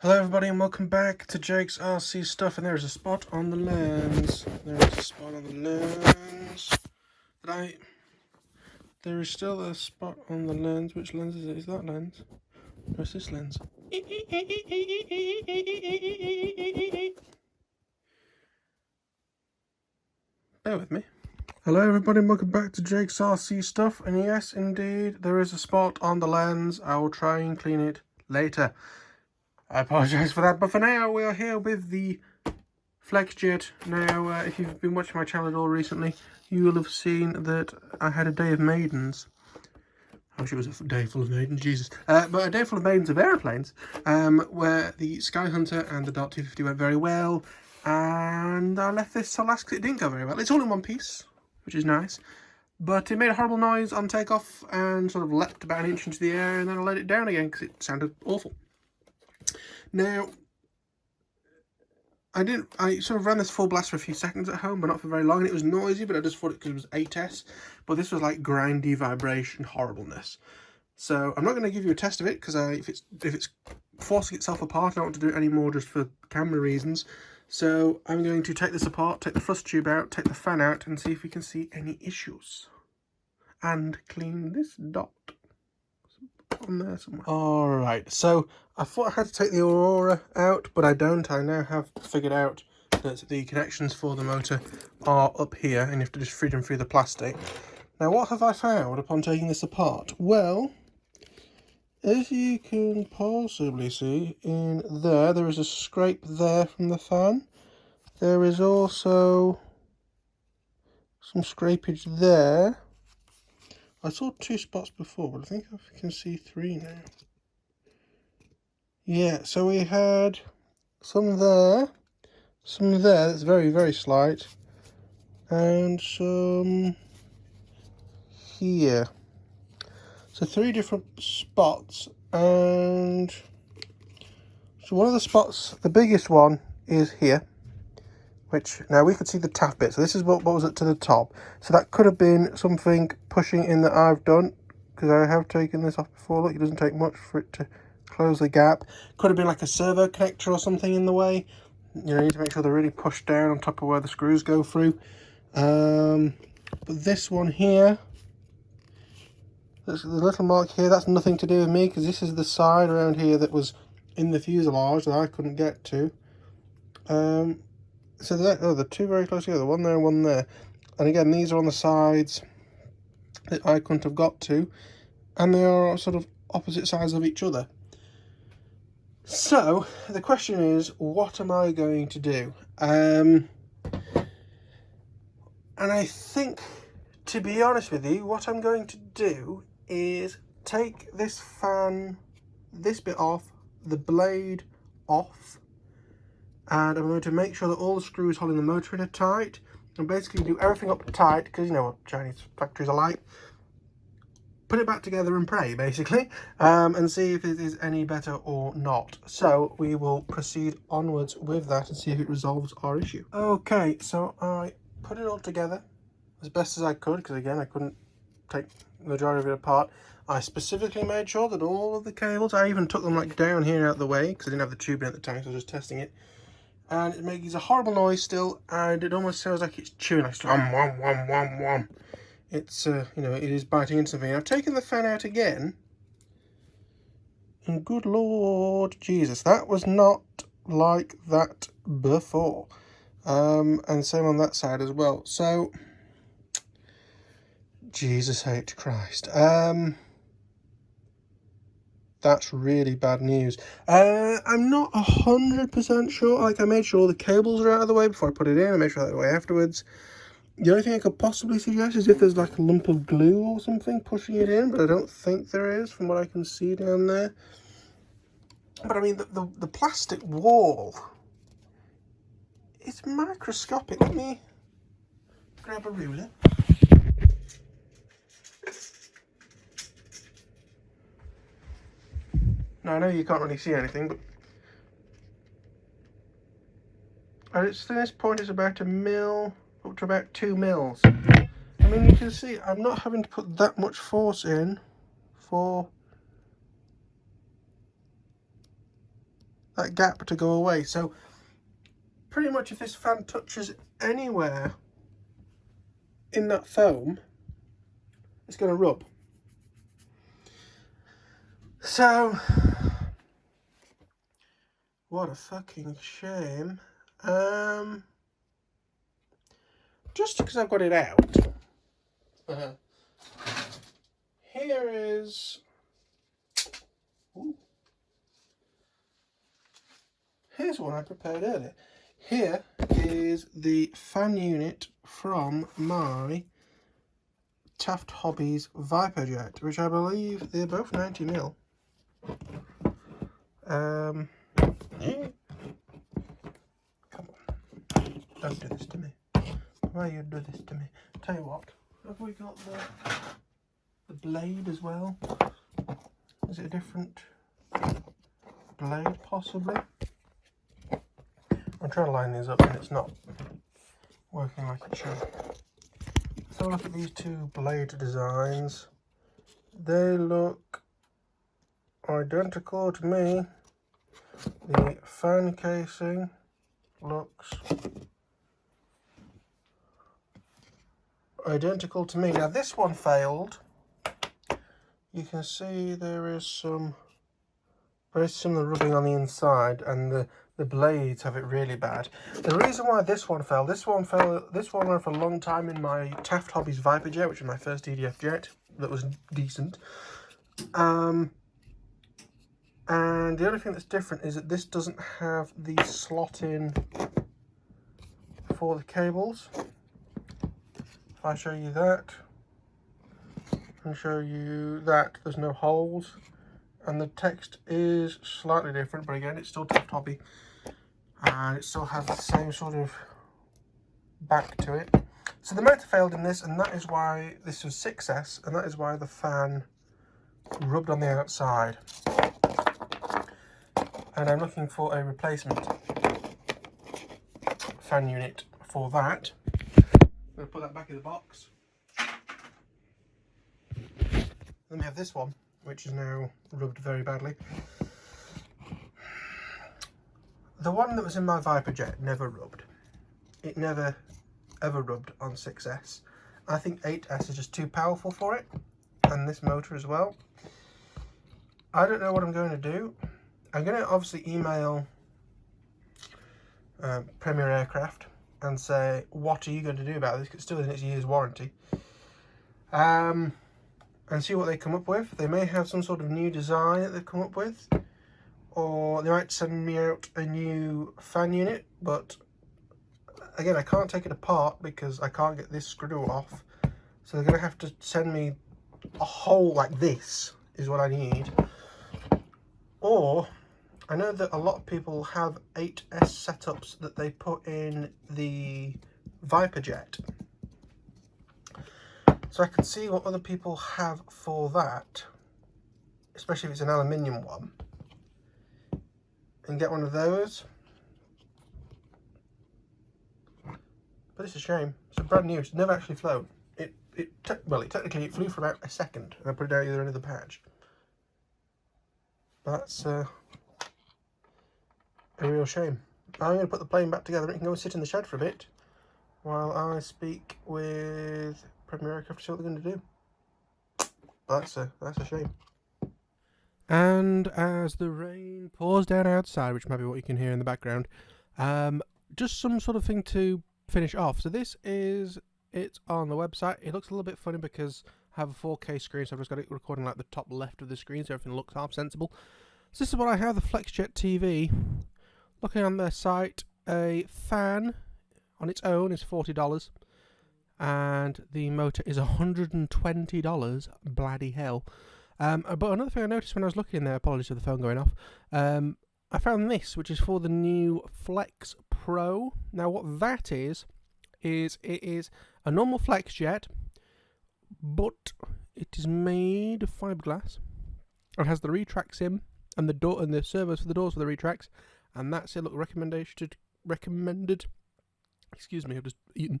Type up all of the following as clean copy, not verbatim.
Hello everybody and welcome back to Jake's RC Stuff, and there is a spot on the lens. There is a spot on the lens. There is still a spot on the lens. Which lens is it? Is that lens? Or is this lens? Bear with me. Hello everybody and welcome back to Jake's RC Stuff, and yes indeed there is a spot on the lens. I will try and clean it later. I apologise for that, but for now we are here with the FlexJET. Now, if you've been watching my channel at all recently, you will have seen that I had a day of maidens. I wish it was a day full of maidens, Jesus. But a day full of maidens of aeroplanes, where the Sky Hunter and the Dart 250 went very well, and I left this to last because it didn't go very well. It's all in one piece, which is nice, but it made a horrible noise on takeoff and sort of leapt about an inch into the air, and then I let it down again because it sounded awful. Now, I sort of ran this full blast for a few seconds at home, but not for very long, and it was noisy, but I just thought it because it was 8S, but this was like grindy vibration horribleness. So I'm not going to give you a test of it, because if it's forcing itself apart, I don't want to do it anymore just for camera reasons. So I'm going to take this apart, take the thrust tube out, take the fan out, and see if we can see any issues. And clean this dot. On there somewhere. Alright, so I thought I had to take the Aurora out, but I don't. I now have figured out that the connections for the motor are up here, and you have to just feed them through the plastic. Now, what have I found upon taking this apart? Well, as you can possibly see in there, there is a scrape there from the fan. There is also some scrapage there. I saw 2 spots before, but I think I can see 3 now. Yeah, so we had some there, that's very, very slight, and some here. So 3 different spots, and so one of the spots, the biggest one, is here. Which, now we could see the tap bit, so this is what was it to the top. So that could have been something pushing in that I've done, because I have taken this off before. Look, it doesn't take much for it to close the gap. Could have been like a servo connector or something in the way. You know, you need to make sure they're really pushed down on top of where the screws go through. But this one here, the little mark here, that's nothing to do with me, because this is the side around here that was in the fuselage that I couldn't get to. So they're 2 very close together, one there and one there. And again, these are on the sides that I couldn't have got to, and they are sort of opposite sides of each other. So the question is, what am I going to do? And I think, to be honest with you, what I'm going to do is take this fan, this bit off, the blade off, and I'm going to make sure that all the screws holding the motor in are tight, and basically do everything up tight, because you know what Chinese factories are like. Put it back together and pray, basically, and see if it is any better or not. So we will proceed onwards with that and see if it resolves our issue. Okay, so I put it all together as best as I could, because again I couldn't take the majority of it apart. I specifically made sure that all of the cables, I even took them like down here out of the way, because I didn't have the tube in at the time, so I was just testing it. And it makes a horrible noise still, and it almost sounds like it's chewing, like wham, wham, wham, wham, wham. It's, you know, it is biting into something. I've taken the fan out again, and good Lord Jesus, that was not like that before. And same on that side as well. So, Jesus H. Christ. That's really bad news. I'm not 100% sure. Like, I made sure the cables are out of the way before I put it in. I made sure they're out of the way afterwards. The only thing I could possibly suggest is if there's like a lump of glue or something pushing it in, but I don't think there is from what I can see down there. But I mean, the plastic wall, it's microscopic. Let me grab a ruler. Now, I know you can't really see anything, but at its thinnest point is about 1 mil, up to about 2 mils. I mean, you can see I'm not having to put that much force in for that gap to go away. So pretty much if this fan touches anywhere in that foam, it's going to rub. So what a fucking shame. Just because I've got it out, here is, here's one I prepared earlier. Here is the fan unit from my Taft Hobbies ViperJet, which I believe they're both 90mm. Yeah. Come on, don't do this to me. Why you do this to me? Tell you what, have we got the blade as well? Is it a different blade possibly? I'm trying to line these up and it's not working like it should. So look at these two blade designs. They look identical to me. The fan casing looks identical to me. Now this one failed. You can see there is some very similar rubbing on the inside, and the blades have it really bad. The reason why this one ran for a long time in my Taft Hobbies ViperJet, which was my first EDF jet that was decent. And the only thing that's different is that this doesn't have the slot in for the cables. If I show you that, and show you that, there's no holes. And the text is slightly different, but again, it's still Taft Hobby. And it still has the same sort of back to it. So the motor failed in this, and that is why this was 6S, and that is why the fan rubbed on the outside. And I'm looking for a replacement fan unit for that. I'm going to put that back in the box. Then we have this one, which is now rubbed very badly. The one that was in my ViperJet never rubbed. It never ever rubbed on 6S. I think 8S is just too powerful for it, and this motor as well. I don't know what I'm going to do. I'm going to obviously email Premier Aircraft and say, what are you going to do about this? 'Cause it's still in its year's warranty. And see what they come up with. They may have some sort of new design that they've come up with, or they might send me out a new fan unit, but again, I can't take it apart because I can't get this screw off. So they're going to have to send me a hole like this is what I need. Or I know that a lot of people have 8S setups that they put in the ViperJet. So I can see what other people have for that, especially if it's an aluminium one, and get one of those. But it's a shame. It's brand new. It's never actually flown. Technically it flew for about a second, and I put it out the other end of the patch. But that's a real shame. I'm going to put the plane back together. It can go and sit in the shed for a bit while I speak with Premier Aircraft to see what they're going to do. But that's a shame. And as the rain pours down outside, which might be what you can hear in the background, just some sort of thing to finish off. So this is it on the website. It looks a little bit funny because I have a 4K screen, so I've just got it recording like the top left of the screen, so everything looks half sensible. So this is what I have, the FlexJET TV. Looking on their site, a fan on its own is $40, and the motor is $120. Bloody hell. But another thing I noticed when I was looking in there, apologies for the phone going off, I found this, which is for the new Flex Pro. Now what that is it is a normal FlexJET, but it is made of fiberglass. It has the retract sim and the door and the servos for the doors for the retracts, and that's it. Look, recommended. Excuse me, I've just eaten.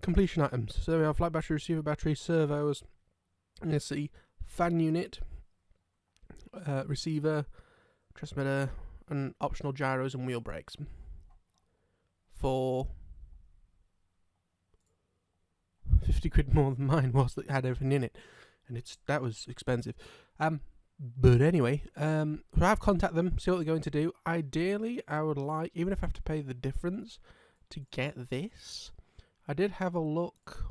Completion items. So we have flight battery, receiver battery, servos. You see fan unit, receiver, transmitter, and optional gyros and wheel brakes for 50 quid more than mine was that had everything in it, and that was expensive. But anyway, so I've contacted them, see what they're going to do. Ideally, I would like, even if I have to pay the difference to get this. I did have a look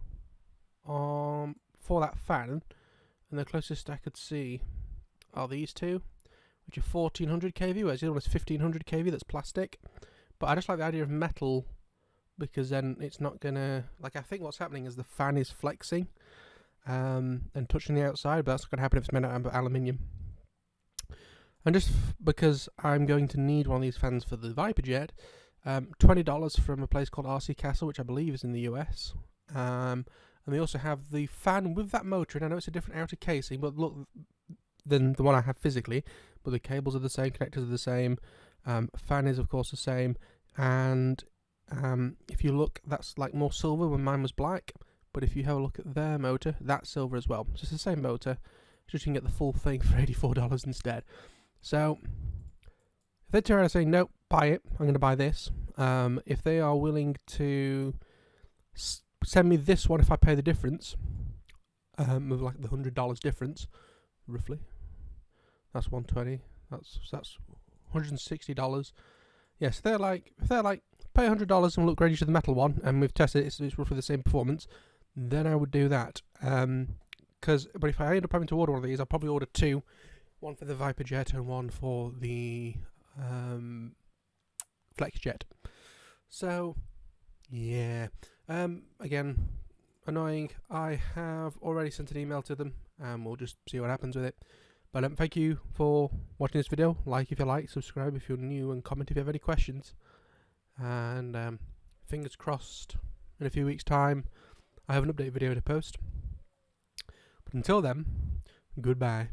for that fan, and the closest I could see are these two, which are 1400 kV, whereas the other one is 1500 kV, that's plastic. But I just like the idea of metal, because then it's not gonna, like, I think what's happening is the fan is flexing and touching the outside, but that's not gonna happen if it's made out of aluminium. And just because I'm going to need one of these fans for the FlexJET, $20 from a place called RC Castle, which I believe is in the US. And they also have the fan with that motor, and I know it's a different outer casing, but look, than the one I have physically, but the cables are the same, connectors are the same, fan is of course the same, and if you look, that's like more silver when mine was black, but if you have a look at their motor, that's silver as well. It's just the same motor, just you can get the full thing for $84 instead. So if they turn around and say, nope, buy it, I'm going to buy this, if they are willing to send me this one if I pay the difference, with like the $100 difference, roughly, that's 120, that's $160. Yes, if they're like, pay $100 and look great to the metal one, and we've tested it, it's roughly the same performance, then I would do that. But if I end up having to order one of these, I'll probably order two, one for the FlexJET and one for the FlexJET. So yeah, again, annoying. I have already sent an email to them, and we'll just see what happens with it. But thank you for watching this video. Like if you like, subscribe if you're new, and comment if you have any questions. And fingers crossed, in a few weeks' time, I have an update video to post. But until then, goodbye.